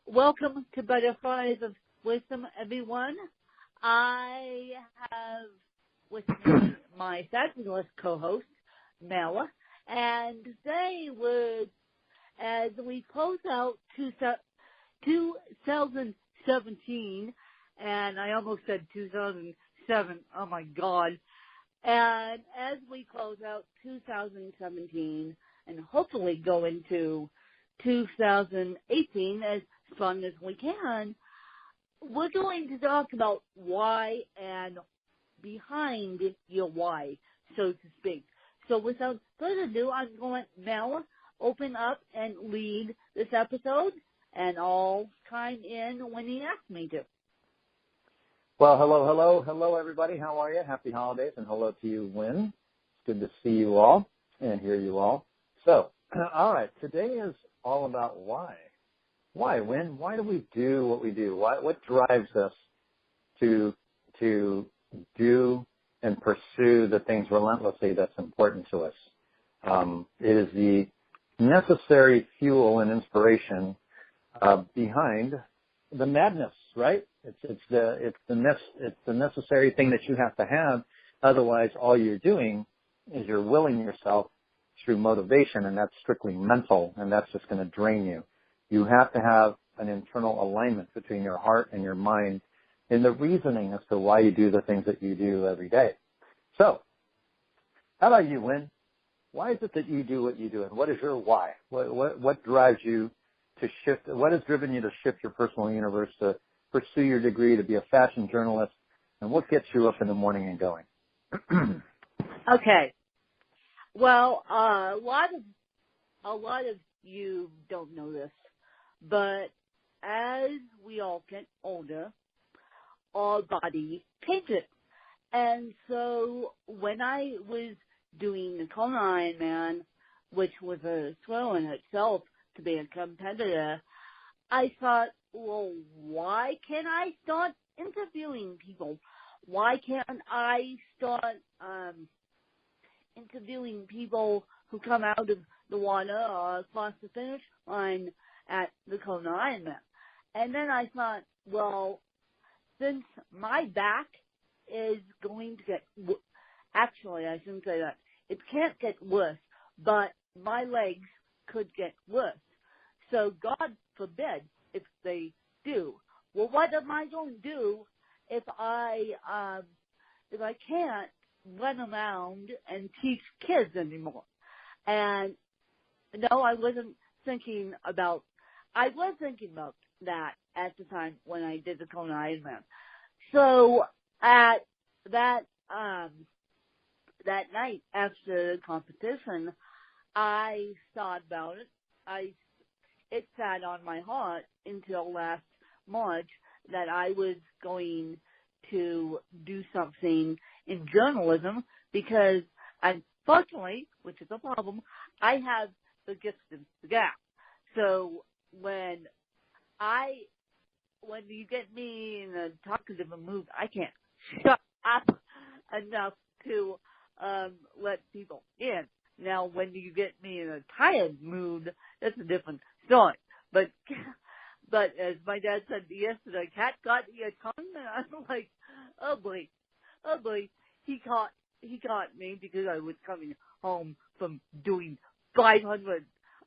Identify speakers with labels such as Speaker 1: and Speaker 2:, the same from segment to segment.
Speaker 1: Welcome to Butterflies of Wisdom, everyone. I have with me my fabulous co-host, Mel, and today as we close out 2017, and I almost said 2007, oh my God, and as we close out 2017 and hopefully go into 2018 as strong as we can, we're going to talk about why and behind your why, so to speak. So without further ado, I'm going to let Mel open up and lead this episode, and I'll chime in when he asks me to.
Speaker 2: Well, hello, everybody. How are you? Happy holidays, and hello to you, Wynn. It's good to see you all and hear you all. So, all right, today is all about why. Why, Wynn? Why do we do what we do? What drives us to do and pursue the things relentlessly that's important to us? It is the necessary fuel and inspiration behind the madness, right? It's the necessary thing that you have to have. Otherwise, all you're doing is you're willing yourself through motivation, and that's strictly mental, and that's just going to drain you. You have to have an internal alignment between your heart and your mind in the reasoning as to why you do the things that you do every day. So, how about you, Wynn? Why is it that you do what you do, and what is your why? What drives you to shift? What has driven you to shift your personal universe, to pursue your degree, to be a fashion journalist, and what gets you up in the morning and going?
Speaker 1: Okay. Well, a lot of you don't know this, but as we all get older, our body changes. And so when I was doing the Kona Ironman, which was a thrill in itself to be a competitor, I thought, well, why can't I start interviewing people? Why can't I start interviewing people who come out of the water or across the finish line at the Kona Ironman? And then I thought, well, since my back is going to get, actually, I shouldn't say that. It can't get worse, but my legs could get worse. So God forbid if they do. Well, what am I going to do if I can't run around and teach kids anymore? And no, I was thinking about that at the time when I did the Kona Ironman. So at that night after the competition, I thought about it. It sat on my heart until last March that I was going to do something in journalism because, unfortunately, which is a problem, I have the gift of the gap. So when you get me in a talkative mood, I can't shut up enough to let people in. Now, when you get me in a tired mood, that's a different story. But as my dad said yesterday, cat got your tongue, and I'm like, oh boy, he caught me because I was coming home from doing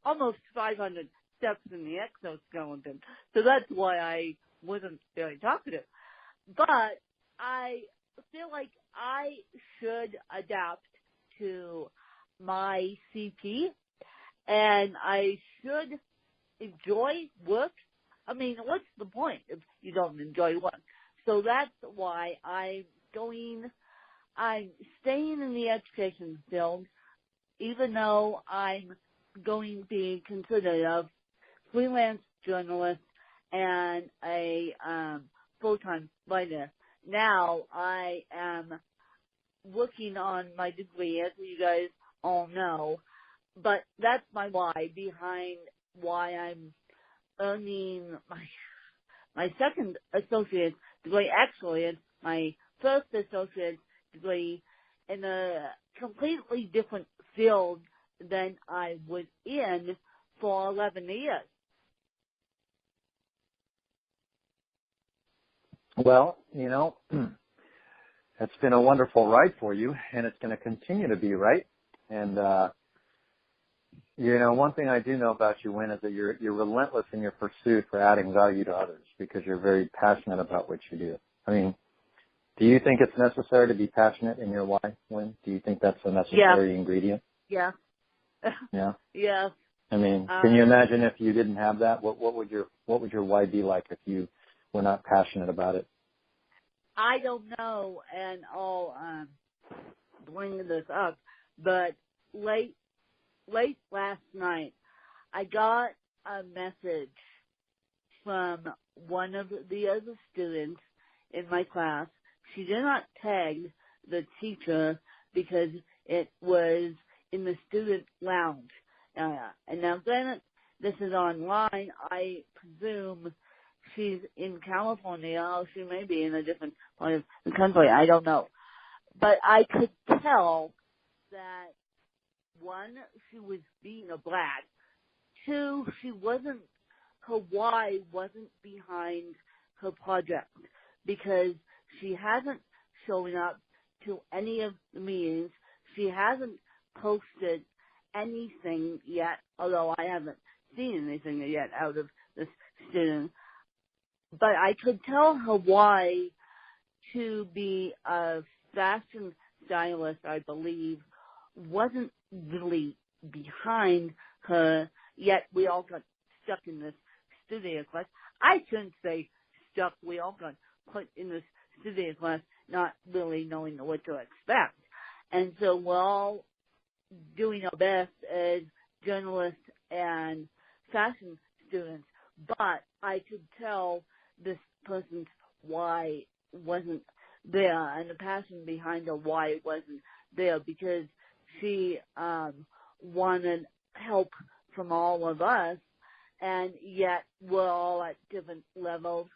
Speaker 1: almost 500 steps in the exoskeleton. So that's why I wasn't very talkative. But I feel like I should adapt to my CP, and I should enjoy work. I mean, what's the point if you don't enjoy work? So that's why I'm staying in the education field, even though I'm going to be considered a freelance journalist and a full-time writer. Now I am working on my degree, as you guys all know, but that's my why behind why I'm earning my second associate's degree. Actually, it's my first associate's degree in a completely different field than I was in for 11 years.
Speaker 2: Well, it's been a wonderful ride for you, and it's going to continue to be, right? And, one thing I do know about you, Wynn, is that you're relentless in your pursuit for adding value to others because you're very passionate about what you do. I mean, do you think it's necessary to be passionate in your why, Wynn? Do you think that's a necessary ingredient?
Speaker 1: Yeah.
Speaker 2: Yeah.
Speaker 1: Yeah.
Speaker 2: I mean, can you imagine if you didn't have that? What would your why be like if you were not passionate about it?
Speaker 1: I don't know, and I'll bring this up, but late last night, I got a message from one of the other students in my class. She did not tag the teacher because it was in the student lounge. And now granted, this is online. I presume she's in California, or she may be in a different part of the country. I don't know. But I could tell that, one, she was being a brat. Two, her why wasn't behind her project because she hasn't shown up to any of the meetings. She hasn't posted anything yet, although I haven't seen anything yet out of this student. But I could tell her why to be a fashion stylist, I believe, wasn't really behind her, yet we all got stuck in this studio class. I shouldn't say stuck, we all got put in this studio class not really knowing what to expect. And so we're all doing our best as journalists and fashion students, but I could tell this person's why wasn't there, and the passion behind her why wasn't there, because she wanted help from all of us, and yet we're all at different levels.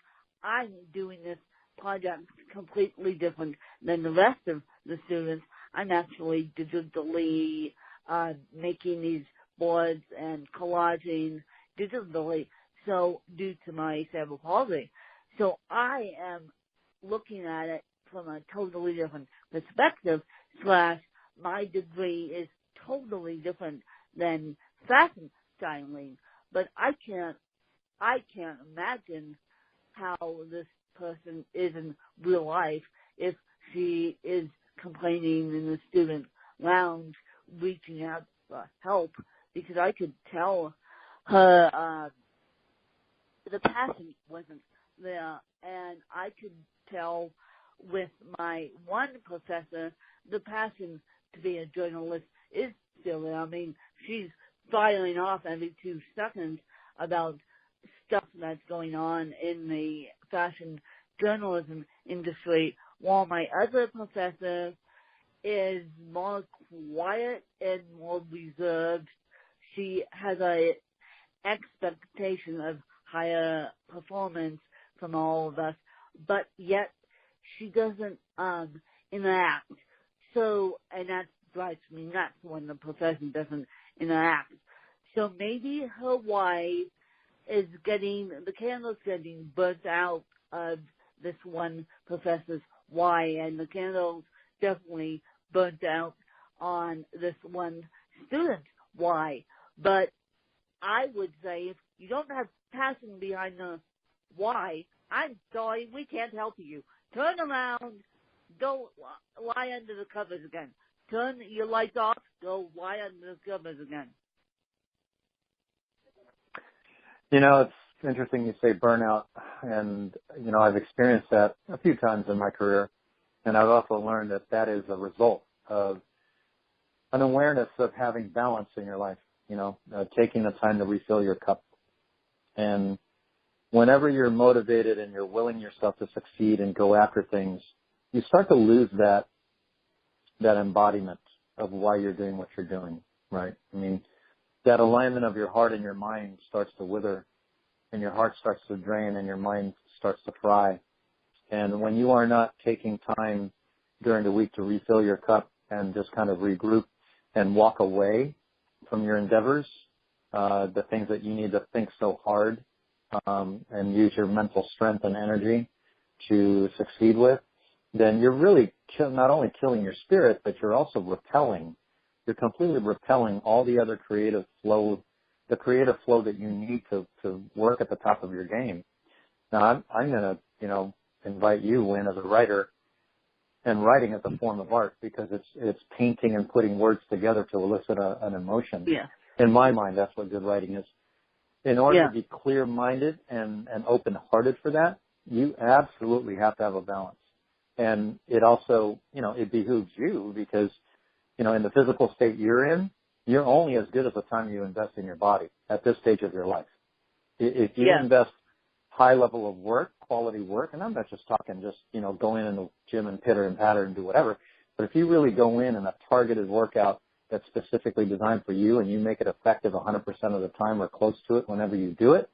Speaker 1: I'm doing this project completely different than the rest of the students. I'm actually digitally making these boards and collaging digitally, so due to my cerebral palsy. So I am looking at it from a totally different perspective, / my degree is totally different than fashion styling, but I can't imagine how this person is in real life if she is complaining in the student lounge, reaching out for help, because I could tell her the passion wasn't there, and I could tell with my one professor the passion to be a journalist is still there. I mean, she's filing off every 2 seconds about stuff that's going on in the fashion journalism industry, while my other professor is more quiet and more reserved. She has a expectation of higher performance from all of us, but yet she doesn't interact. So, and that drives me nuts when the professor doesn't interact. So maybe her why is the candle's getting burnt out of this one professor's why, and the candle's definitely burnt out on this one student's why. But I would say if you don't have passion behind the why, I'm sorry, we can't help you. Turn around, go lie under the covers again. Turn your lights off, go lie under the covers again.
Speaker 2: It's interesting you say burnout, and, I've experienced that a few times in my career, and I've also learned that is a result of an awareness of having balance in your life, taking the time to refill your cup. And whenever you're motivated and you're willing yourself to succeed and go after things, you start to lose that embodiment of why you're doing what you're doing, right? I mean, that alignment of your heart and your mind starts to wither, and your heart starts to drain, and your mind starts to fry. And when you are not taking time during the week to refill your cup and just kind of regroup and walk away from your endeavors, the things that you need to think so hard, and use your mental strength and energy to succeed with, then you're really not only killing your spirit, but you're also repelling. You're completely repelling all the other creative flow, the creative flow that you need to work at the top of your game. Now, I'm going to, invite you, Wynn, as a writer, and writing as a form of art, because it's painting and putting words together to elicit an emotion.
Speaker 1: Yeah.
Speaker 2: In my mind, that's what good writing is. In order to be clear-minded and open-hearted for that, you absolutely have to have a balance. And it also, it behooves you because, in the physical state you're in, you're only as good as the time you invest in your body at this stage of your life. If you invest high level of work, quality work, and I'm not just talking go in the gym and pitter and patter and do whatever, but if you really go in a targeted workout that's specifically designed for you and you make it effective 100% of the time or close to it whenever you do it,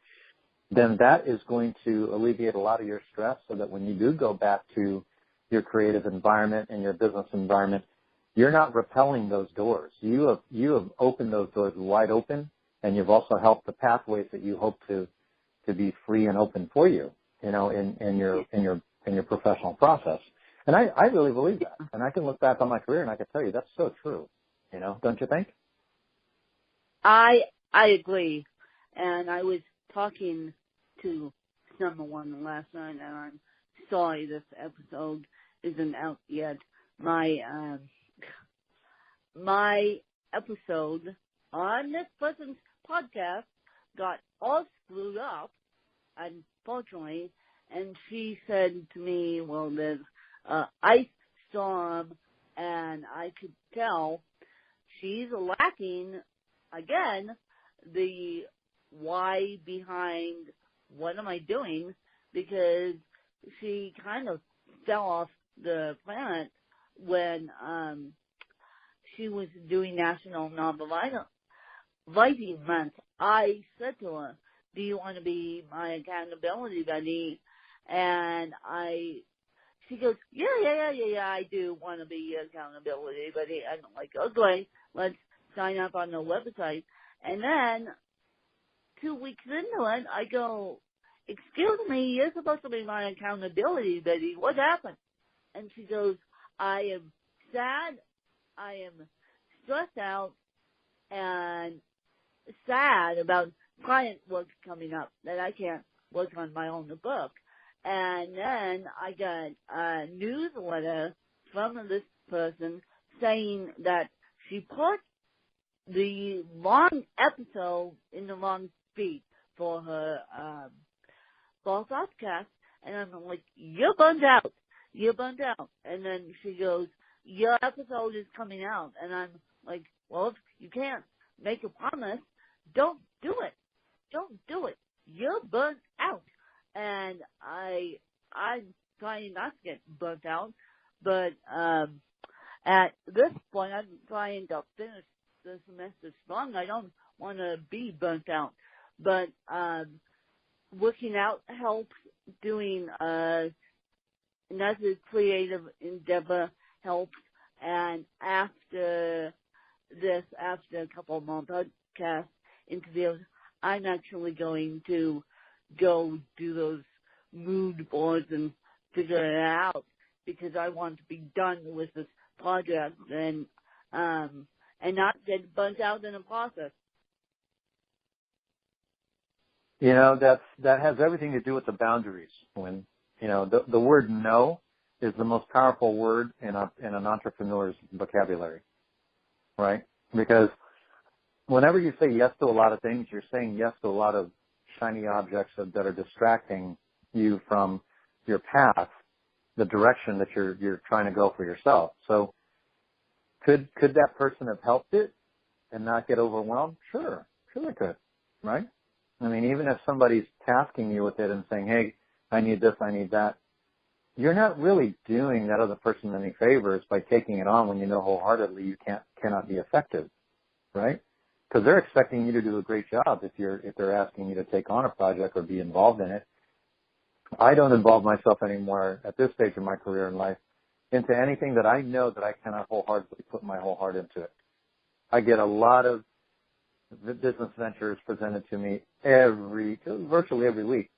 Speaker 2: then that is going to alleviate a lot of your stress so that when you do go back to your creative environment and your business environment, you're not repelling those doors. You have opened those doors wide open, and you've also helped the pathways that you hope to be free and open for you, in your professional process. And I really believe that. And I can look back on my career and I can tell you that's so true. Don't you think?
Speaker 1: I agree. And I was talking to someone last night, and I'm sorry this episode isn't out yet. My episode on this person's podcast got all screwed up, unfortunately, and she said to me, well, there's ice storm, and I could tell she's lacking, again, the why behind what am I doing, because she kind of fell off the planet when she was doing National Non-Violent Month. I said to her, do you want to be my accountability buddy? And she goes, yeah, I do want to be your accountability buddy. And I'm like, okay, let's sign up on the website. And then 2 weeks into it, I go, excuse me, you're supposed to be my accountability buddy. What happened? And she goes, I am sad, I am stressed out, and sad about client work coming up that I can't work on my own book. And then I got a newsletter from this person saying that she put the wrong episode in the wrong feed for her podcast. And I'm like, you're bummed out. And then she goes, your episode is coming out. And I'm like, well, if you can't make a promise, don't do it. You're burnt out. And I'm trying not to get burnt out, but at this point, I'm trying to finish the semester strong. I don't want to be burnt out, but working out helps. Doing another creative endeavor helps. And after a couple more podcast interviews, I'm actually going to go do those mood boards and figure it out, because I want to be done with this project and not get burnt out in the process.
Speaker 2: That has everything to do with the boundaries. When the word no is the most powerful word in an entrepreneur's vocabulary, right? Because whenever you say yes to a lot of things, you're saying yes to a lot of shiny objects that are distracting you from your path, the direction that you're trying to go for yourself. So could that person have helped it and not get overwhelmed? Sure they could, right? I mean, even if somebody's tasking you with it and saying, hey, I need this, I need that, you're not really doing that other person any favors by taking it on when you know wholeheartedly you cannot be effective, right? Because they're expecting you to do a great job if they're asking you to take on a project or be involved in it. I don't involve myself anymore at this stage of my career in life into anything that I know that I cannot wholeheartedly put my whole heart into it. I get a lot of business ventures presented to me virtually every week.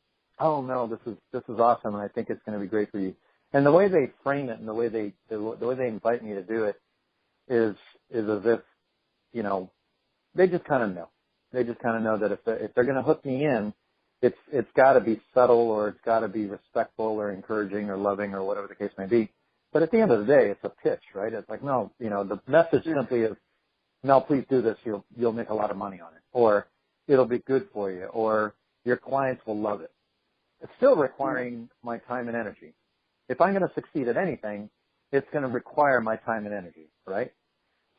Speaker 2: oh no, this is awesome, and I think it's going to be great for you. And the way they frame it and the way they invite me to do it is as if, you know, they just kind of know. They just kind of know that if they're going to hook me in, it's got to be subtle, or it's got to be respectful or encouraging or loving or whatever the case may be. But at the end of the day, it's a pitch, right? It's like, no, you know, the message simply is, no, please do this. You'll make a lot of money on it, or it'll be good for you, or your clients will love it. It's still requiring my time and energy. If I'm going to succeed at anything, it's going to require my time and energy, right?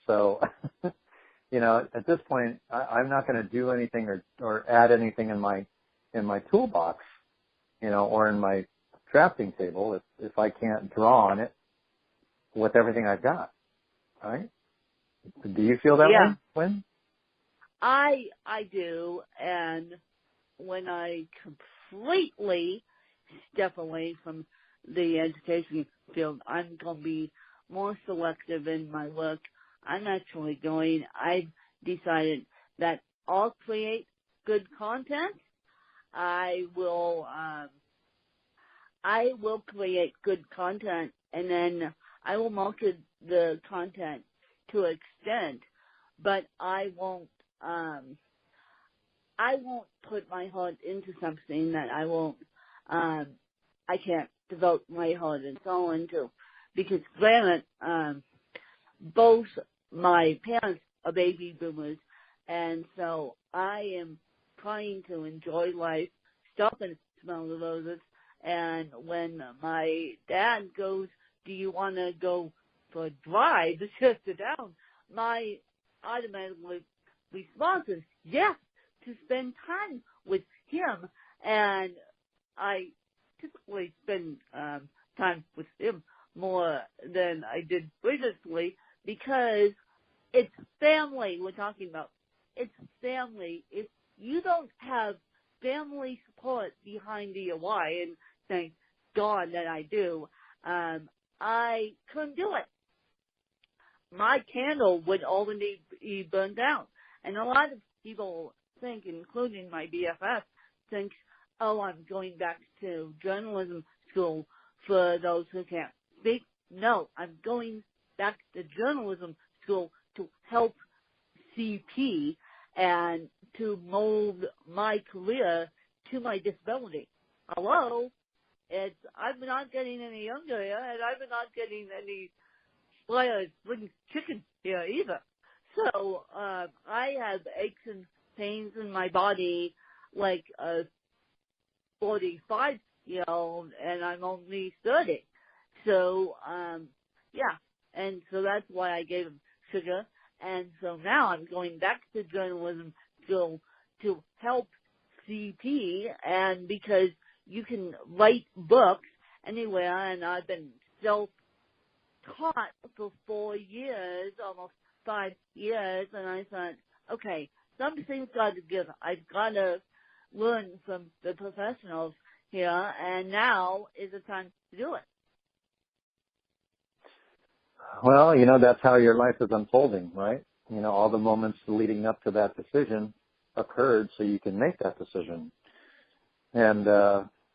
Speaker 2: So, you know, at this point, I'm not going to do anything or add anything in my toolbox, you know, or in my drafting table if I can't draw on it with everything I've got, right? Do you feel that way, Wynn?
Speaker 1: I do, and when I completely step away from the education field, I'm going to be more selective in my work. I've decided that I'll create good content. I will create good content, and then I will market the content to an extent, but I won't put my heart into something that I can't devote my heart and soul into, because granted, both my parents are baby boomers, and so I am trying to enjoy life, stop and smell the roses, and when my dad goes, do you want to go for a drive to sit down, my automatic response is yes, to spend time with him, and I typically spend time with him more than I did previously, because it's family we're talking about. It's family. If you don't have family support behind your why, and thank God that I do, I couldn't do it. My candle would already be burned out. And a lot of people think, including my BFF, thinks, oh, I'm going back to journalism school for those who can't speak. No, I'm going back to journalism school to help CP and to mold my career to my disability. Hello? I'm not getting any younger here, and I'm not getting any spring chicken here either. So I have aches and pains in my body like a 45-year-old, and I'm only 30. So, yeah, and so that's why I gave him sugar. And so now I'm going back to journalism school to help CP, and because you can write books anywhere, and I've been self-taught for 4 years, almost 5 years, and I thought, okay, something's got to give. I've got to learn from the professionals here, and now is the time to do it.
Speaker 2: Well, you know, that's how your life is unfolding, right? You know, all the moments leading up to that decision occurred so you can make that decision. And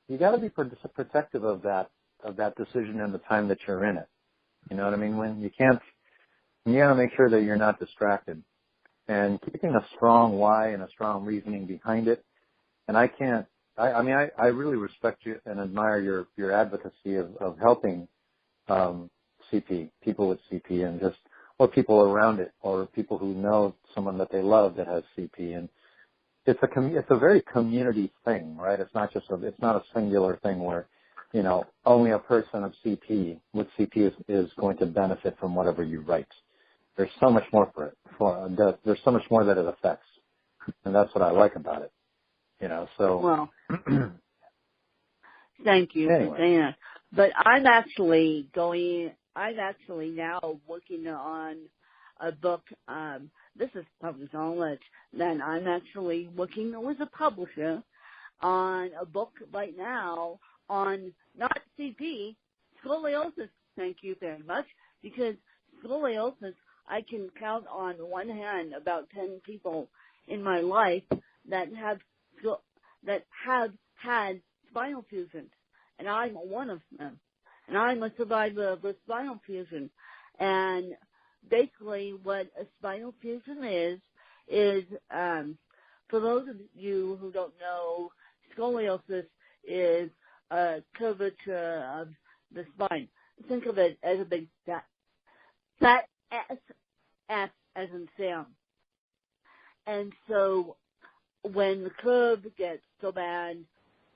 Speaker 2: you got to be protective of that decision and the time that you're in it. You know what I mean? When you got to make sure that you're not distracted, and keeping a strong why and a strong reasoning behind it. And I really respect you and admire your advocacy of helping CP, people with CP, and just, or people around it, or people who know someone that they love that has CP. And it's a very community thing, right? It's not a singular thing where, you know, only a person of CP with CP is going to benefit from whatever you write. There's so much more for it. There's so much more that it affects, and that's what I like about it. You know, so.
Speaker 1: Well, thank you
Speaker 2: anyway.
Speaker 1: for saying that. But I'm actually now working on a book. This is public knowledge. Then I'm actually working with a publisher on a book right now on not CP, scoliosis. Thank you very much. Because scoliosis, I can count on one hand about 10 people in my life that have had spinal fusions, and I'm one of them. And I'm a survivor of a spinal fusion. And basically what a spinal fusion is for those of you who don't know, scoliosis is a curvature of the spine. Think of it as a big fat S as in Sam. And so when the curve gets so bad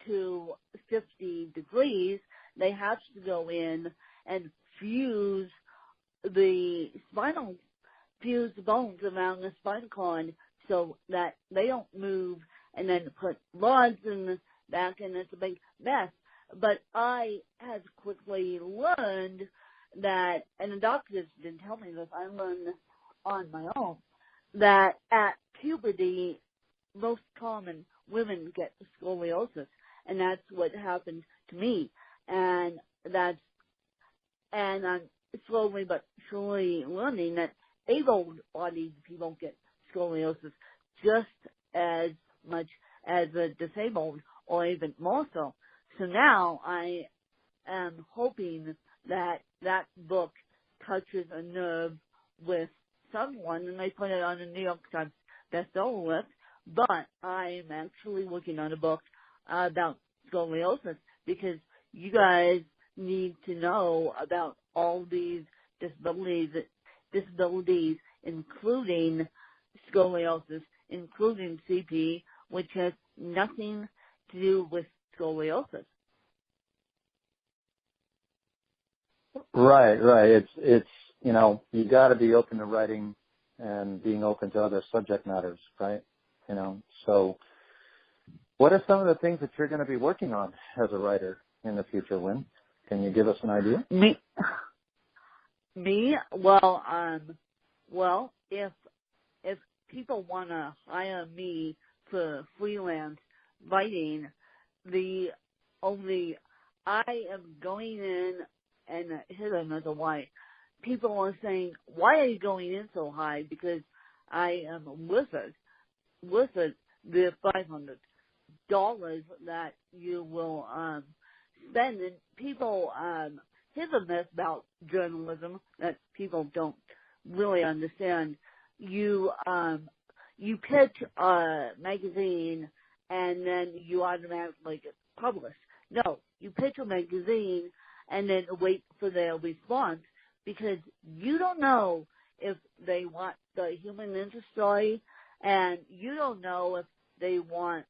Speaker 1: to 50 degrees, they have to go in and fuse the bones around the spinal cord so that they don't move, and then put rods in the back, and it's a big mess. But I had quickly learned that, and the doctors didn't tell me this, I learned this on my own, that at puberty, most common women get scoliosis, and that's what happened to me. And I'm slowly but surely learning that able-bodied people get scoliosis just as much as the disabled, or even more so. So now I am hoping that that book touches a nerve with someone, and they put it on the New York Times bestseller list. But I am actually working on a book about scoliosis, because you guys need to know about all these disabilities, including scoliosis, including CP, which has nothing to do with scoliosis.
Speaker 2: Right. It's you got to be open to writing and being open to other subject matters, right? So what are some of the things that you're going to be working on as a writer in the future, Wynn? Can you give us an idea?
Speaker 1: Me? Well, if people want to hire me for freelance writing, I am going in, and here's another why. People are saying, why are you going in so high? Because I am worth it, the $500 that you will spend. And people, here's a myth about journalism that people don't really understand. You pitch a magazine and then you automatically get published. No, you pitch a magazine and then wait for their response, because you don't know if they want the human interest story, and you don't know if they want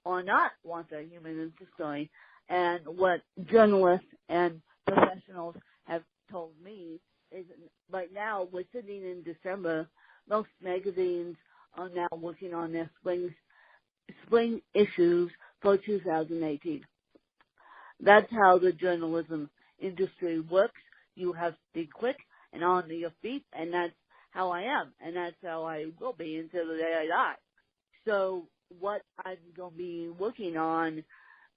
Speaker 1: or not want the human interest story. And what journalists and professionals have told me is, right now we're sitting in December, most magazines are now working on their spring issues for 2018. That's how the journalism industry works. You have to be quick and on your feet, and that's how I am, and that's how I will be until the day I die. So what I'm going to be working on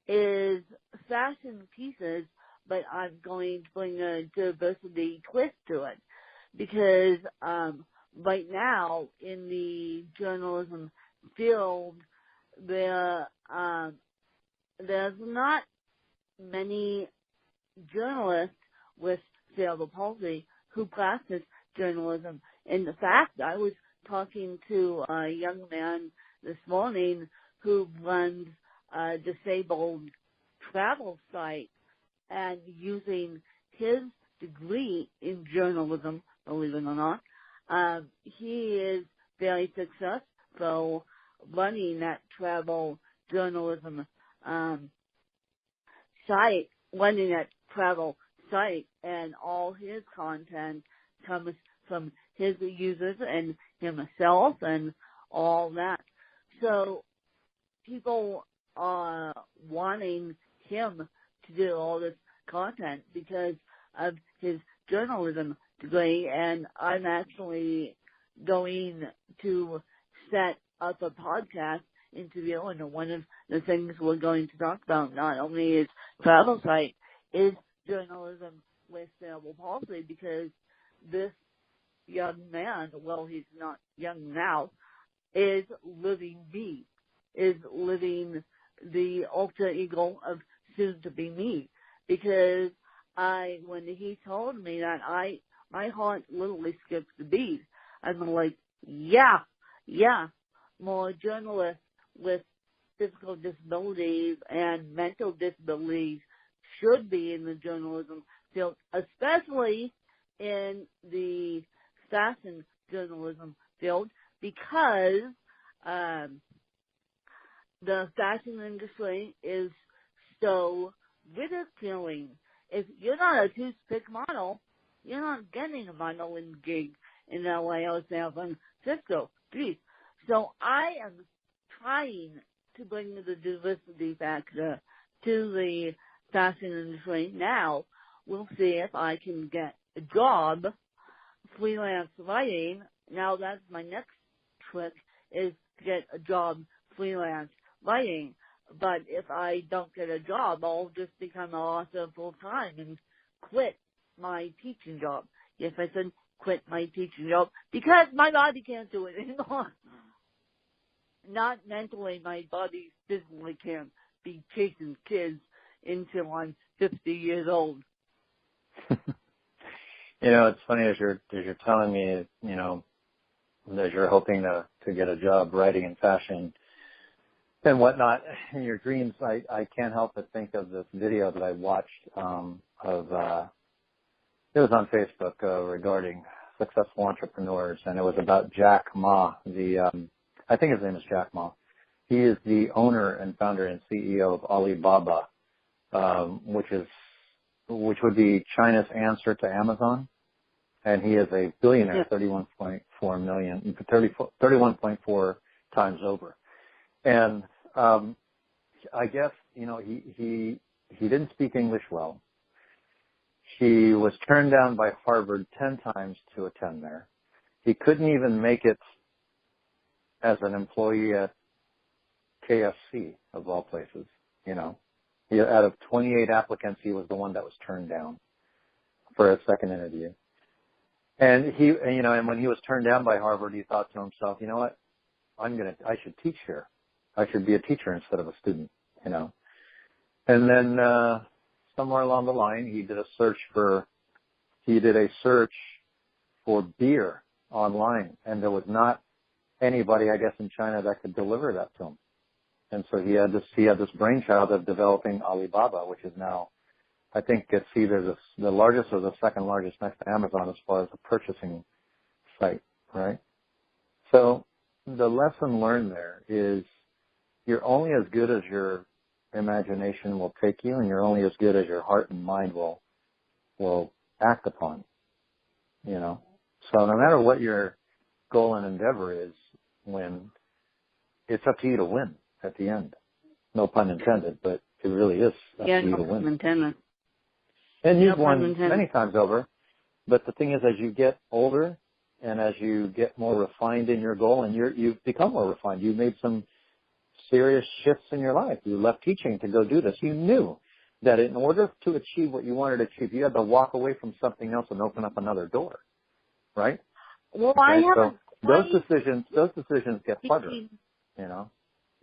Speaker 1: is fashion pieces, but I'm going to bring a diversity twist to it, because right now in the journalism field, there's not many journalists with cerebral palsy who practice journalism. In fact, I was talking to a young man this morning who runs a disabled travel site, and using his degree in journalism, believe it or not, he is very successful running that travel journalism site, and all his content comes from his users and himself and all that. So people are wanting him to do all this content because of his journalism degree, and I'm actually going to set up a podcast interview, and one of the things we're going to talk about not only is travel site, is journalism with cerebral palsy, because this young man, well, he's not young now, is living the alter ego of soon to be me, because when he told me that, my heart literally skipped a beat. I'm like, yeah, more journalists with physical disabilities and mental disabilities should be in the journalism field, especially in the fashion journalism field, because the fashion industry is so ridiculing. If you're not a toothpick model, you're not getting a modeling gig in LA or San Francisco. Geez. So I am trying to bring the diversity factor to the fashion industry. Now, we'll see if I can get a job freelance writing. Now, that's my next trick, is to get a job freelance writing. But if I don't get a job, I'll just become an author full time and quit my teaching job. Yes, I said quit my teaching job because my body can't do it anymore. Not mentally, my body physically can't be chasing kids until I'm 50 years old.
Speaker 2: It's funny as you're telling me, that you're hoping to get a job writing in fashion and whatnot in your dreams. I can't help but think of this video that I watched it was on Facebook regarding successful entrepreneurs, and it was about Jack Ma. I think his name is Jack Ma. He is the owner and founder and CEO of Alibaba, which would be China's answer to Amazon. And he is a billionaire, 31.4 times over. And I guess, he didn't speak English well. He was turned down by Harvard 10 times to attend there. He couldn't even make it as an employee at KFC, of all places, Out of 28 applicants, he was the one that was turned down for a second interview. And and when he was turned down by Harvard, he thought to himself, you know what? I should teach here. I should be a teacher instead of a student, And then, somewhere along the line, he did a search for beer online, and there was not anybody, I guess, in China that could deliver that to him. And so he had this brainchild of developing Alibaba, which is now, I think it's either the largest or the second largest next to Amazon as far as the purchasing site, right? So the lesson learned there is you're only as good as your imagination will take you, and you're only as good as your heart and mind will act upon, So no matter what your goal and endeavor is, it's up to you to win at the end. No pun intended, but it really is up to you to win.
Speaker 1: Intended.
Speaker 2: And you've won many times over. But the thing is, as you get older and as you get more refined in your goal, and you've become more refined, you've made some serious shifts in your life. You left teaching to go do this. You knew that in order to achieve what you wanted to achieve, you had to walk away from something else and open up another door, right?
Speaker 1: Well,
Speaker 2: okay?
Speaker 1: I haven't.
Speaker 2: Those decisions get harder,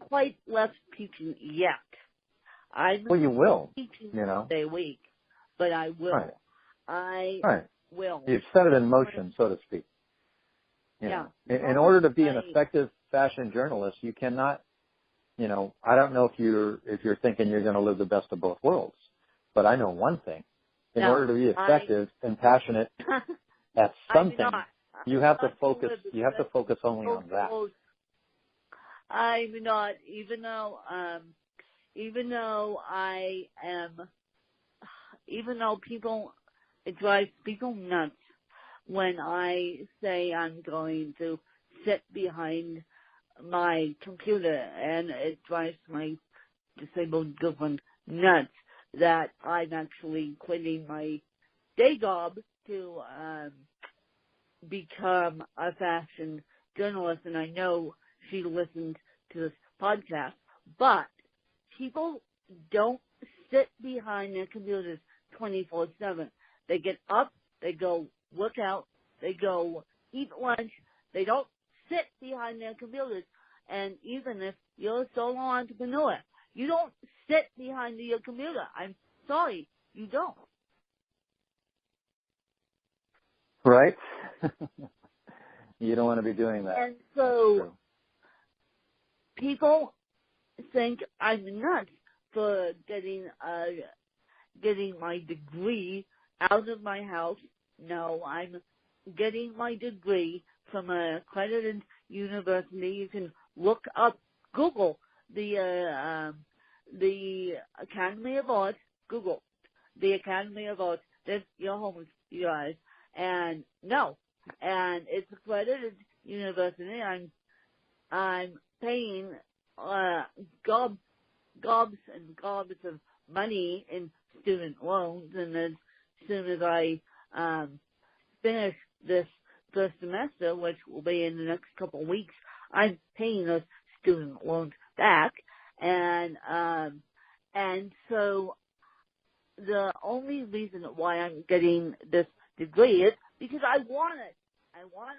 Speaker 1: Quite left teaching yet.
Speaker 2: Well, you will,
Speaker 1: teaching day a week, but I will.
Speaker 2: Right.
Speaker 1: I will.
Speaker 2: You've set it in motion, so to speak. In order to be an effective fashion journalist, you cannot. I don't know if you're thinking you're going to live the best of both worlds, but I know one thing: in order to be effective and passionate at something, you have to focus. You have to focus only on that.
Speaker 1: I'm not, even though it drives people nuts when I say I'm going to sit behind my computer, and it drives my disabled girlfriend nuts that I'm actually quitting my day job to become a fashion journalist, and I know she listens to this podcast, but people don't sit behind their computers 24/7. They get up, they go work out, they go eat lunch, they don't sit behind their computers. And even if you're a solo entrepreneur, You don't sit behind your computer. I'm sorry, you don't.
Speaker 2: Right? You don't want to be doing that.
Speaker 1: And so people think I'm nuts for getting my degree out of my house. No, I'm getting my degree from an accredited university. You can look up, Google the Academy of Arts. Google the Academy of Arts. That's your home, you guys. And no, and it's accredited university. I'm paying gobs and gobs of money in student loans, and as soon as I finish this first semester, which will be in the next couple of weeks, I'm paying those student loans back, and so the only reason why I'm getting this degree is because I want it. I want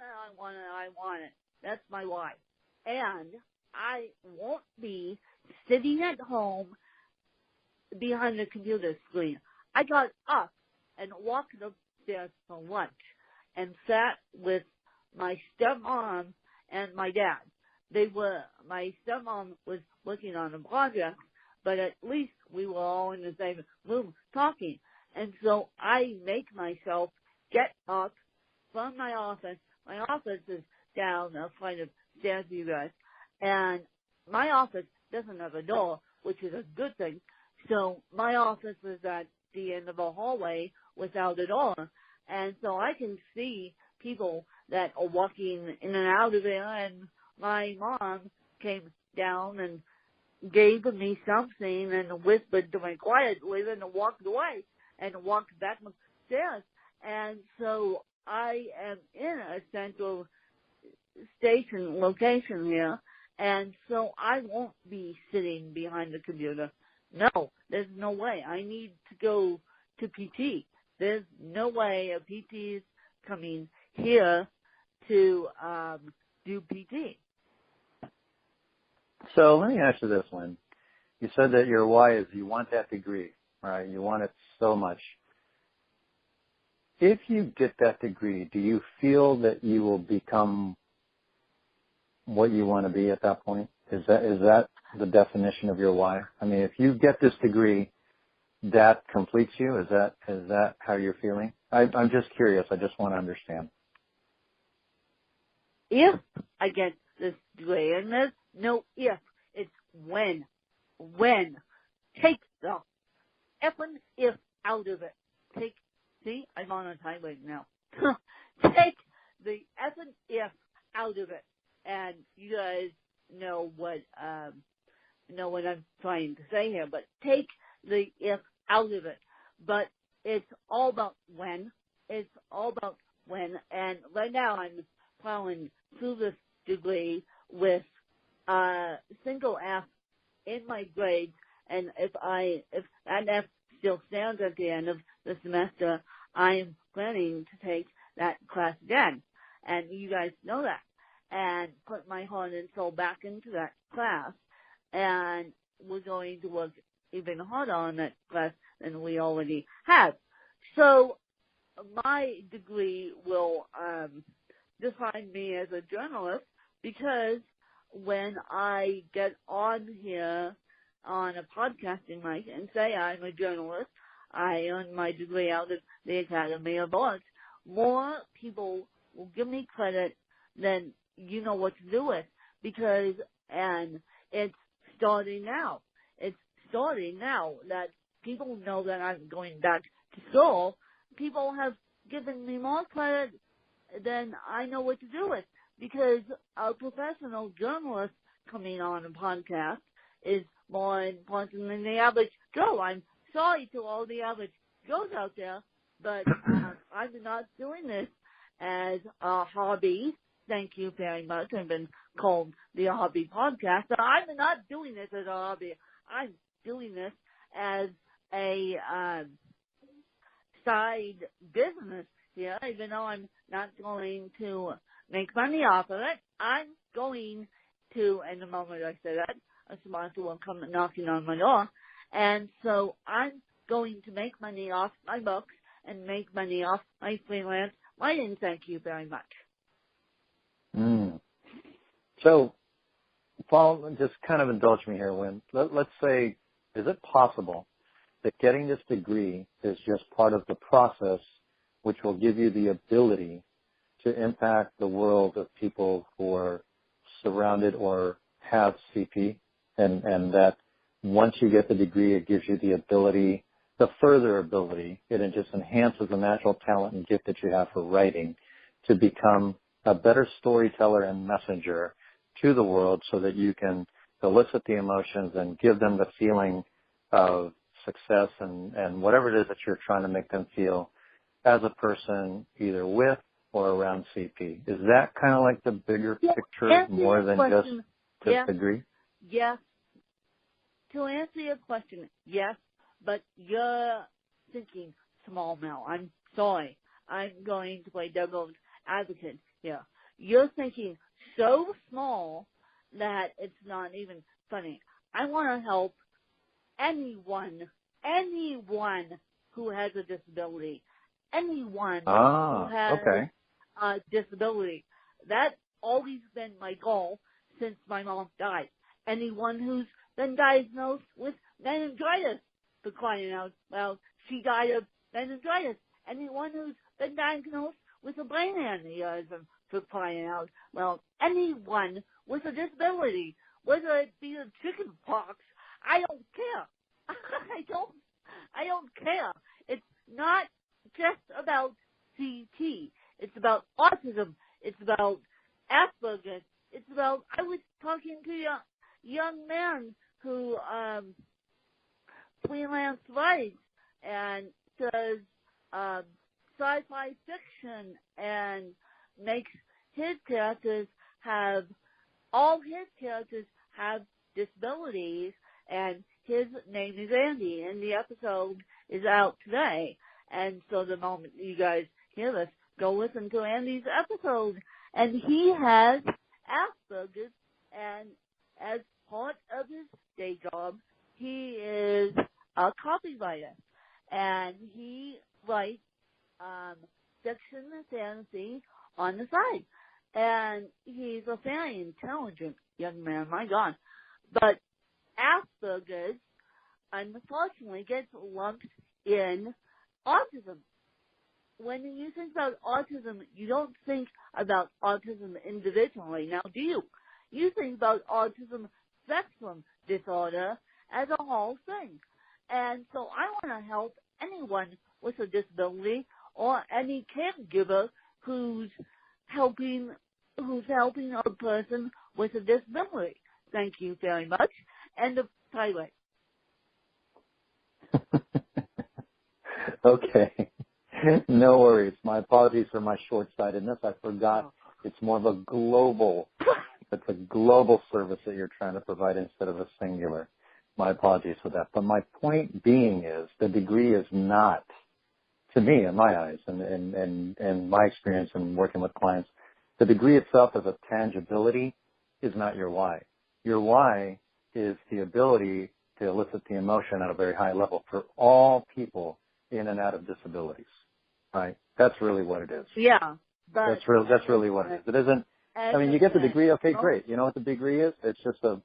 Speaker 1: it. That's my why. And I won't be sitting at home behind the computer screen. I got up and walked upstairs for lunch and sat with my stepmom and my dad. My stepmom was working on a project, but at least we were all in the same room talking. And so I make myself get up from my office. My office is down a flight of stairs, you guys. And my office doesn't have a door, which is a good thing. So my office is at the end of a hallway without a door. And so I can see people that are walking in and out of there. And my mom came down and gave me something and whispered to me quietly and walked away and walked back upstairs. And so I am in a central station location here, and so I won't be sitting behind the computer. No, there's no way. I need to go to PT. There's no way a PT is coming here to do PT.
Speaker 2: So let me ask you this one. You said that your why is you want that degree, right? You want it so much. If you get that degree, do you feel that you will become what you want to be at that point? Is that the definition of your why? I mean, if you get this degree, that completes you? Is that how you're feeling? I'm just curious. I just want to understand.
Speaker 1: If I get this degree, and there's no if, it's when. When. Take the effing if out of it. See, I'm on a highway now. Take the effing if out of it. And you guys know what I'm trying to say here, but take the if out of it. But it's all about when. It's all about when. And right now I'm plowing through this degree with single F in my grades, and if that F still stands at the end of the semester, I'm planning to take that class again. And you guys know that. And put my heart and soul back into that class. And we're going to work even harder on that class than we already have. So my degree will define me as a journalist, because when I get on here on a podcasting mic and say I'm a journalist, I earned my degree out of the Academy of Arts, more people will give me credit than you know what to do with, because, and it's starting now. It's starting now that people know that I'm going back to school. People have given me more credit than I know what to do with, because a professional journalist coming on a podcast is more important than the average Joe. I'm sorry to all the average Joes out there, but I'm not doing this as a hobby. Thank you very much. I've been called the Hobby Podcast, but I'm not doing this as a hobby. I'm doing this as a side business here, even though I'm not going to make money off of it. I'm going to, in the moment I say that, a sponsor will come knocking on my door. And so I'm going to make money off my books and make money off my freelance writing. Thank you very much.
Speaker 2: So, Paul, just kind of indulge me here, Wynn. Let's say, is it possible that getting this degree is just part of the process which will give you the ability to impact the world of people who are surrounded or have CP, and that once you get the degree, it gives you the ability, the further ability, it just enhances the natural talent and gift that you have for writing to become a better storyteller and messenger to the world so that you can elicit the emotions and give them the feeling of success and whatever it is that you're trying to make them feel as a person either with or around CP. Is that kind of like the bigger picture more than just the degree?
Speaker 1: Yes. To answer your question, yes, but you're thinking small now. I'm sorry. I'm going to play devil's advocate here. You're thinking so small that it's not even funny. I want to help anyone who has a disability, anyone who has a disability. That's always been my goal since my mom died. Anyone who's been diagnosed with meningitis, for crying out loud, she died of meningitis. Anyone who's been diagnosed with a brain aneurysm, for crying out loud. Anyone with a disability, whether it be a chicken pox, I don't care. I don't care. It's not just about CT. It's about autism. It's about Asperger's. It's about, I was talking to a young man who freelance writes and does sci-fi fiction and makes all his characters have disabilities, and his name is Andy, and the episode is out today. And so the moment you guys hear this, go listen to Andy's episode. And he has Asperger's, and as part of his day job, he is a copywriter. And he writes fiction and fantasy on the side. And he's a very intelligent young man, my God. But Asperger's, unfortunately, gets lumped in autism. When you think about autism, you don't think about autism individually. Now, do you? You think about autism spectrum disorder as a whole thing. And so I want to help anyone with a disability or any caregiver who's helping a person with a disability. Thank you very much. End of tirade.
Speaker 2: Okay. No worries. My apologies for my short-sightedness. I forgot it's more of a global, it's a global service that you're trying to provide instead of a singular. My apologies for that. But my point being is the degree is not, to me, in my eyes, and my experience in working with clients, the degree itself as a tangibility is not your why. Your why is the ability to elicit the emotion at a very high level for all people in and out of disabilities, right? That's really what it is.
Speaker 1: Yeah.
Speaker 2: That's really what it is. It isn't, I mean, you get the degree, okay, great. You know what the degree is? It's just a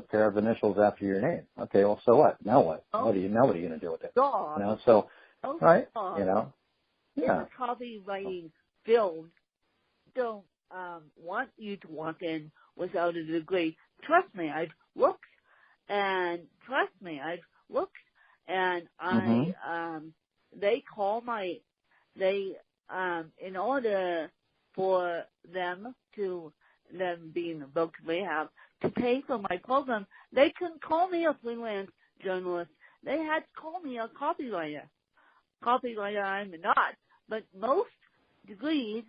Speaker 2: pair of initials after your name. Okay, well, so what? Now what? What are you going to do with it? You know, so, right? You know? Yeah.
Speaker 1: In the copywriting field, don't want you to walk in without a degree. Trust me, I've looked, and they call in order for them being both rehab to pay for my program, they couldn't call me a freelance journalist. They had to call me a copywriter. Copywriter I'm not, but most degrees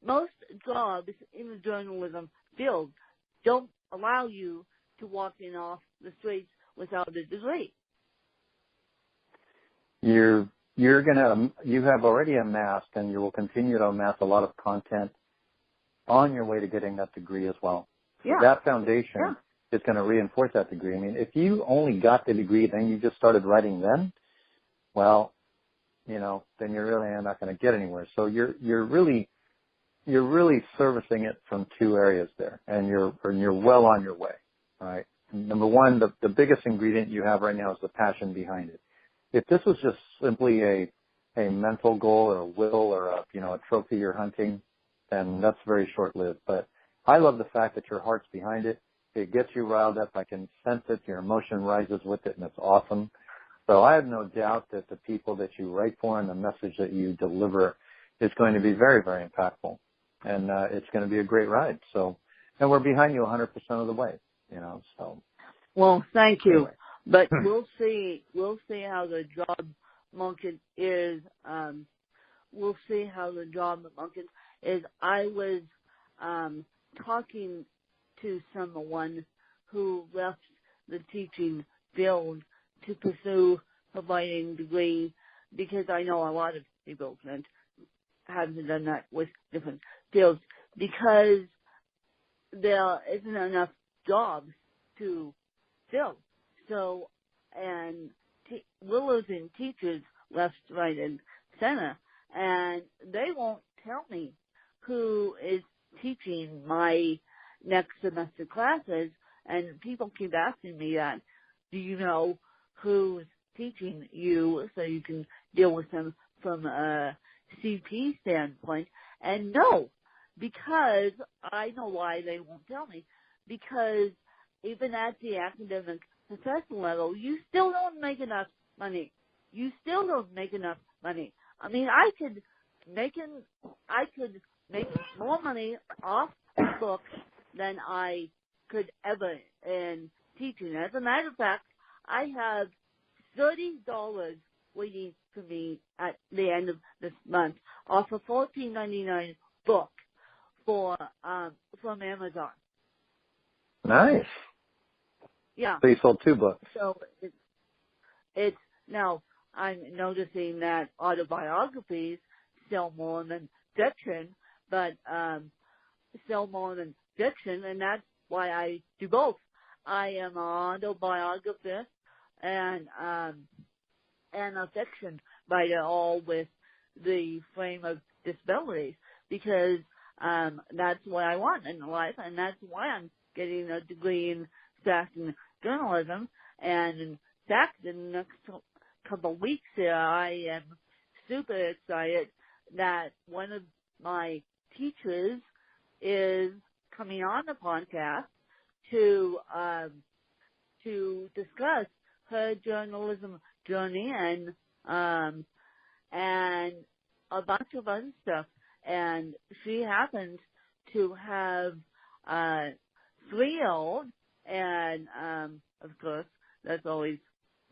Speaker 1: most jobs in the journalism field don't allow you to walk in off the streets without a degree.
Speaker 2: You have already amassed, and you will continue to amass a lot of content on your way to getting that degree as well.
Speaker 1: Yeah.
Speaker 2: That foundation is going to reinforce that degree. I mean, if you only got the degree, then you just started writing then, well, then you're really not going to get anywhere. So you're really servicing it from two areas there, and you're well on your way. All right. Number one, the biggest ingredient you have right now is the passion behind it. If this was just simply a mental goal or a will or a trophy you're hunting, then that's very short-lived. But I love the fact that your heart's behind it. It gets you riled up. I can sense it. Your emotion rises with it, and it's awesome. So I have no doubt that the people that you write for and the message that you deliver is going to be very, very impactful. And it's going to be a great ride. So, and we're behind you 100% of the way, so.
Speaker 1: Well, thank you.
Speaker 2: Anyway.
Speaker 1: But we'll see how the job market is. We'll see how the job market is. I was talking to someone who left the teaching field to pursue a writing degree, because I know a lot of people that haven't done that with different fields, because there isn't enough jobs to fill. So, and we're losing teachers left, right, and center, and they won't tell me who is teaching my next semester classes, and people keep asking me that. Do you know who's teaching you so you can deal with them from a CP standpoint? And no, because I know why they won't tell me, because even at the academic professional level, you still don't make enough money. You still don't make enough money. I mean, I could make more money off books than I could ever in teaching. As a matter of fact, I have $30 waiting for me at the end of this month off a $14.99 book from Amazon.
Speaker 2: Nice.
Speaker 1: Yeah.
Speaker 2: So you sold 2 books.
Speaker 1: So it's now I'm noticing that autobiographies sell more than fiction, but sell more than fiction, and that's why I do both. I am an autobiographist and a fiction writer, all with the frame of disabilities, because that's what I want in life, and that's why I'm getting a degree in Saxon journalism. And in fact, in the next couple of weeks here, I am super excited that one of my teachers is coming on the podcast to discuss her journalism journey and a bunch of other stuff. And she happens to have 3-year-old, and of course that's always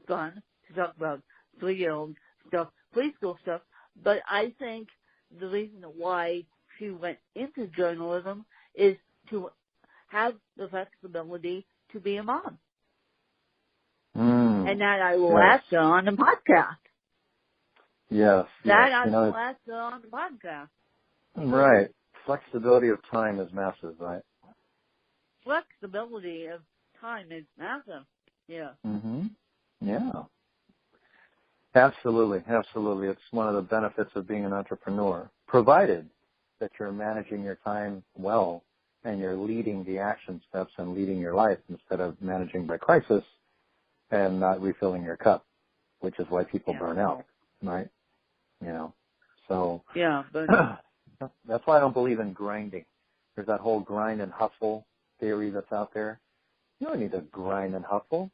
Speaker 1: fun to talk about 3-year-old stuff, preschool stuff. But I think the reason why she went into journalism is to have the flexibility to be a mom. And that I will ask her on the podcast.
Speaker 2: Yes.
Speaker 1: I will ask her on the podcast.
Speaker 2: Right. Flexibility of time is massive, right?
Speaker 1: Flexibility of time is massive. Yeah.
Speaker 2: Mhm. Yeah. Absolutely. It's one of the benefits of being an entrepreneur, provided that you're managing your time well and you're leading the action steps and leading your life instead of managing by crisis and not refilling your cup, which is why people burn out, right? So
Speaker 1: yeah, but
Speaker 2: that's why I don't believe in grinding. There's that whole grind and hustle theory that's out there. You don't need to grind and hustle.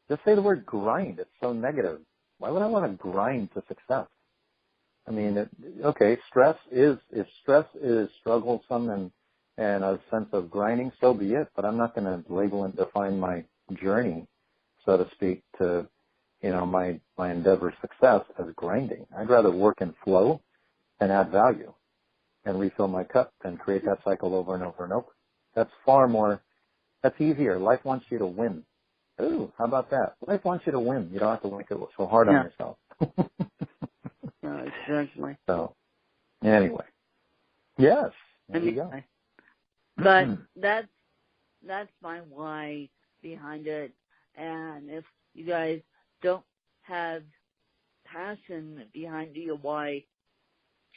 Speaker 2: Just say the word grind. It's so negative. Why would I want to grind to success? I mean, stress is strugglesome and a sense of grinding, so be it, but I'm not going to label and define my journey, so to speak, to, my endeavor success as grinding. I'd rather work and flow and add value and refill my cup than create that cycle over and over and over. That's easier. Life wants you to win. Ooh, how about that? Life wants you to win. You don't have to make it so hard on yourself.
Speaker 1: Exactly.
Speaker 2: So, anyway. Yes. There you go.
Speaker 1: But that's that's my why behind it. And if you guys don't have passion behind your why,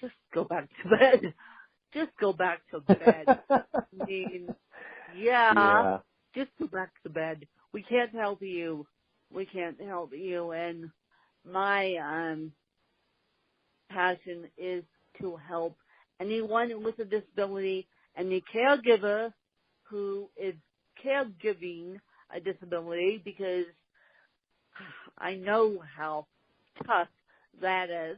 Speaker 1: just go back to bed. Just go back to bed. I mean, yeah, just go back to bed. We can't help you. We can't help you. And my passion is to help anyone with a disability, any caregiver who is caregiving a disability, because I know how tough that is.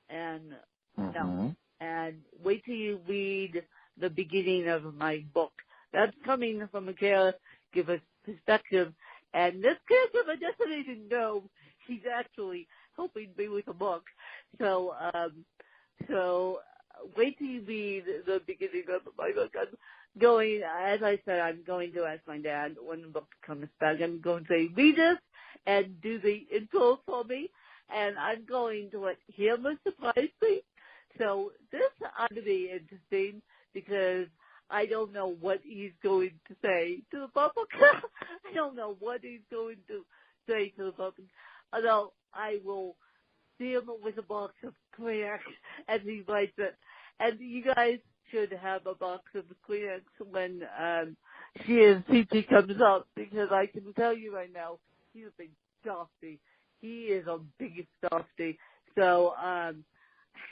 Speaker 1: And no. And wait till you read the beginning of my book. That's coming from a caregiver's perspective. And this caregiver doesn't even know she's actually helping me with a book. So wait till you read the beginning of my book. I'm going, as I said, I'm going to ask my dad when the book comes back. I'm going to say, read this and do the intro for me. And I'm going to let him surprise me. So this ought to be interesting because I don't know what he's going to say to the public. I don't know what he's going to say to the public. Although I will see him with a box of Kleenex as he writes it. And you guys should have a box of Kleenex when CT comes up, because I can tell you right now, he's a big softy. He is a big softy. So,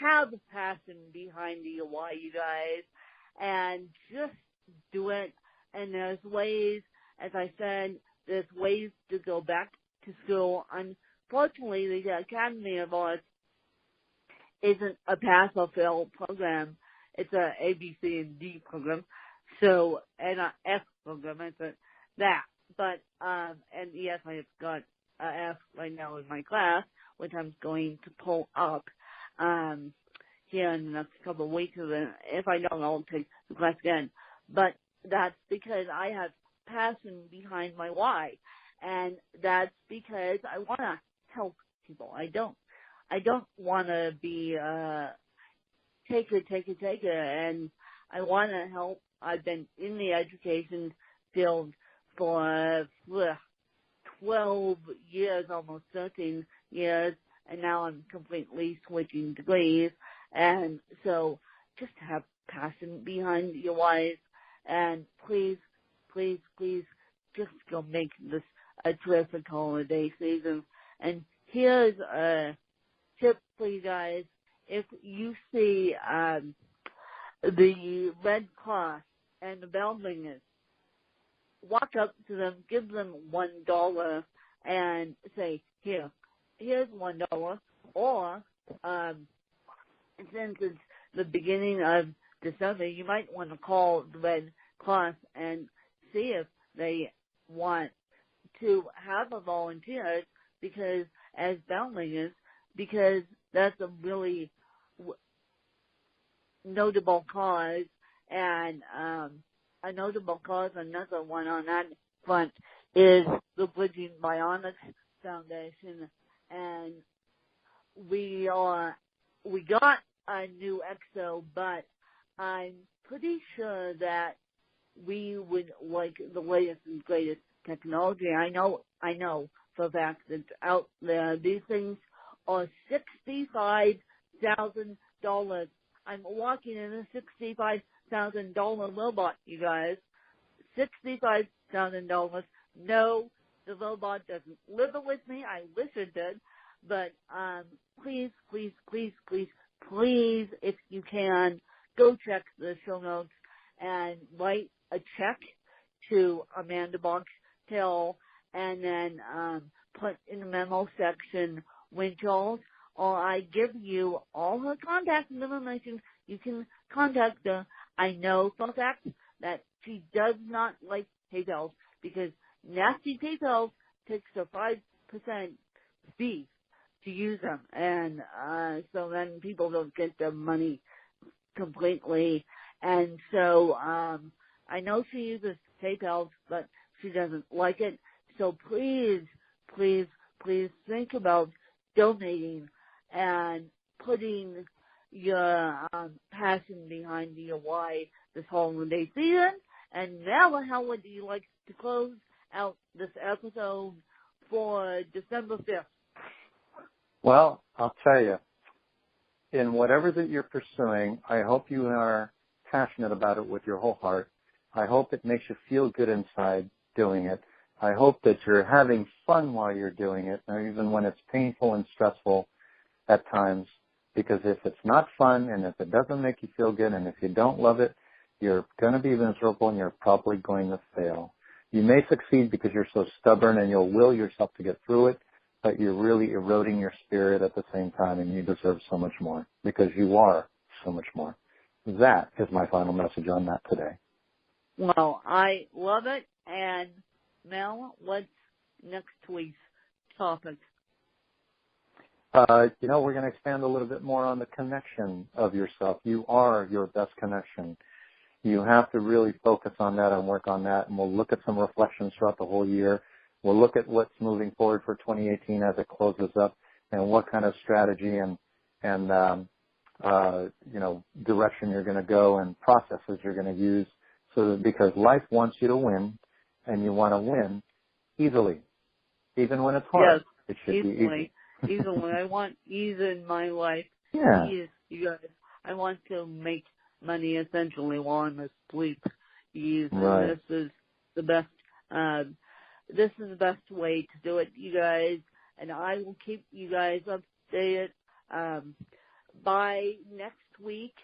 Speaker 1: have the passion behind your why, you guys, and just do it. And there's ways, as I said, there's ways to go back to school. Unfortunately, the Academy of Arts isn't a pass or fail program. It's a A, B, C, and D program. So, and a F program. It's that. But, and yes, I have got a F right now in my class, which I'm going to pull up here in the next couple of weeks. If I don't, I'll take the class again. But that's because I have passion behind my why. And that's because I want to help people. I don't want to be taker, and I want to help. I've been in the education field for 12 years, almost 13 years, and now I'm completely switching degrees. And so just have passion behind your whys, and please, please, please just go make this a terrific holiday season. And here's a tip for you guys. If you see the Red Cross and the bell ringers, walk up to them, give them $1 and say, here's $1. Or, since it's the beginning of December, you might want to call the Red Cross and see if they want to have a volunteer, because as bell ringers, because that's a really notable cause. And a notable cause, another one on that front, is the Bridging Bionics Foundation. And we got a new EXO, but I'm pretty sure that we would like the latest and greatest technology. I know for a fact that out there, these things are $65,000. I'm walking in a $65,000 robot, you guys. $65,000. No, the robot doesn't live with me. I wish it did. But please, please, please, please, please, if you can, go check the show notes and write a check to Amanda Boxtel, and then put in the memo section Winchell's, or I give you all her contact information. You can contact her. I know for a fact that she does not like PayPal, because nasty PayPal takes a 5% fee to use them, and so then people don't get their money completely. And so I know she uses PayPal, but she doesn't like it. So please, please, please think about donating and putting your passion behind your why this holiday season. And now, how would you like to close out this episode for December 5th?
Speaker 2: Well, I'll tell you, in whatever that you're pursuing, I hope you are passionate about it with your whole heart. I hope it makes you feel good inside doing it. I hope that you're having fun while you're doing it, even when it's painful and stressful at times, because if it's not fun and if it doesn't make you feel good and if you don't love it, you're going to be miserable and you're probably going to fail. You may succeed because you're so stubborn and you'll will yourself to get through it, but you're really eroding your spirit at the same time, and you deserve so much more because you are so much more. That is my final message on that today.
Speaker 1: Well, I love it. And Mel, what's next week's topic?
Speaker 2: We're going to expand a little bit more on the connection of yourself. You are your best connection. You have to really focus on that and work on that, and we'll look at some reflections throughout the whole year. We'll look at what's moving forward for 2018 as it closes up, and what kind of strategy and direction you're going to go and processes you're going to use, so that, because life wants you to win, and you want to win easily, even when it's hard.
Speaker 1: Yes,
Speaker 2: it should be easy.
Speaker 1: Easily. I want ease in my life.
Speaker 2: Yeah.
Speaker 1: Ease, you guys. I want to make money essentially while I'm asleep. Ease.
Speaker 2: Right.
Speaker 1: And this is the best. This is the best way to do it, you guys. And I will keep you guys updated. By next week,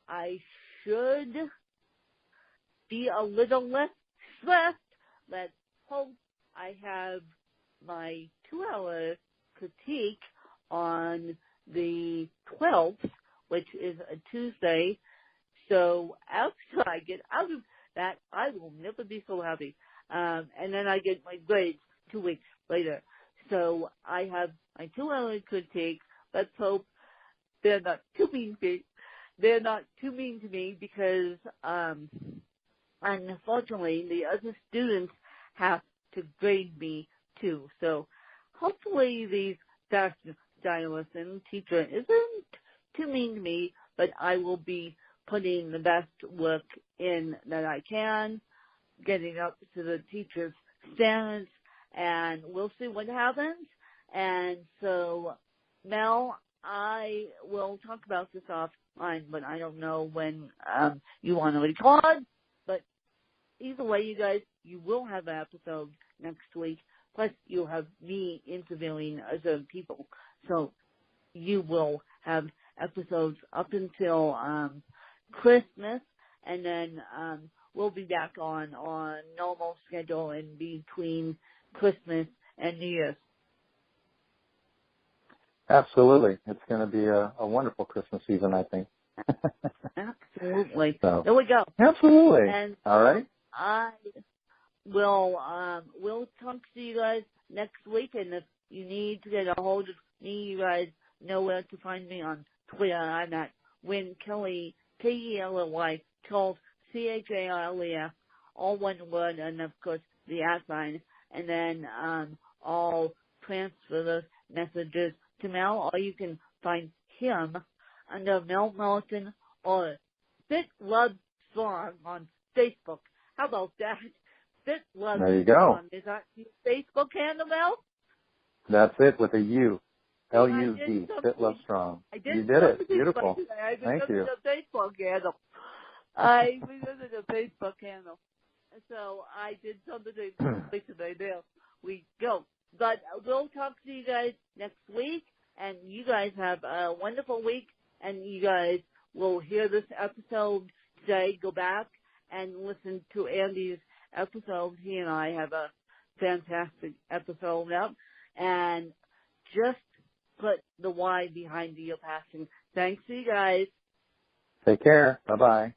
Speaker 1: I should be a little less stressed. Let's hope. I have my 2-hour critique on the 12th, which is a Tuesday. So after I get out of that, I will never be so happy. And then I get my grades 2 weeks later. So I have my 2-hour critique. Let's hope they're not too mean to me. They're not too mean to me because, unfortunately, the other students have to grade me too. So hopefully the stylist and teacher isn't too mean to me, but I will be putting the best work in that I can, getting up to the teacher's standards, and we'll see what happens. And so, Mel, I will talk about this offline, but I don't know when you want to record. But either way, you guys, you will have an episode next week. Plus, you'll have me interviewing other people. So you will have episodes up until Christmas, and then we'll be back on normal schedule in between Christmas and New Year's.
Speaker 2: Absolutely. It's going to be a wonderful Christmas season, I think.
Speaker 1: Absolutely.
Speaker 2: So,
Speaker 1: there we go.
Speaker 2: Absolutely.
Speaker 1: And
Speaker 2: all right.
Speaker 1: I will we'll talk to you guys next week, and if you need to get a hold of me, you guys know where to find me on Twitter. I'm at Win Kelly, Kelly, Charles, CHARLEF, all one word, and of course the @ sign, and then I'll transfer those messages to Mel, or you can find him under Mel Martin or Fit Love Song on Facebook. How about that? Fit Love
Speaker 2: There you go.
Speaker 1: Song. Is that your Facebook handle, Mel?
Speaker 2: That's it, with a U. L-U-V, Fit Love Strong. You did it. Beautiful. Thank you.
Speaker 1: The Facebook handle. I remember the Facebook handle. So I did something today. There we go. But we'll talk to you guys next week, and you guys have a wonderful week, and you guys will hear this episode today. Go back and listen to Andy's episode. He and I have a fantastic episode up, and just put the why behind your passion. Thanks to you guys.
Speaker 2: Take care. Bye-bye.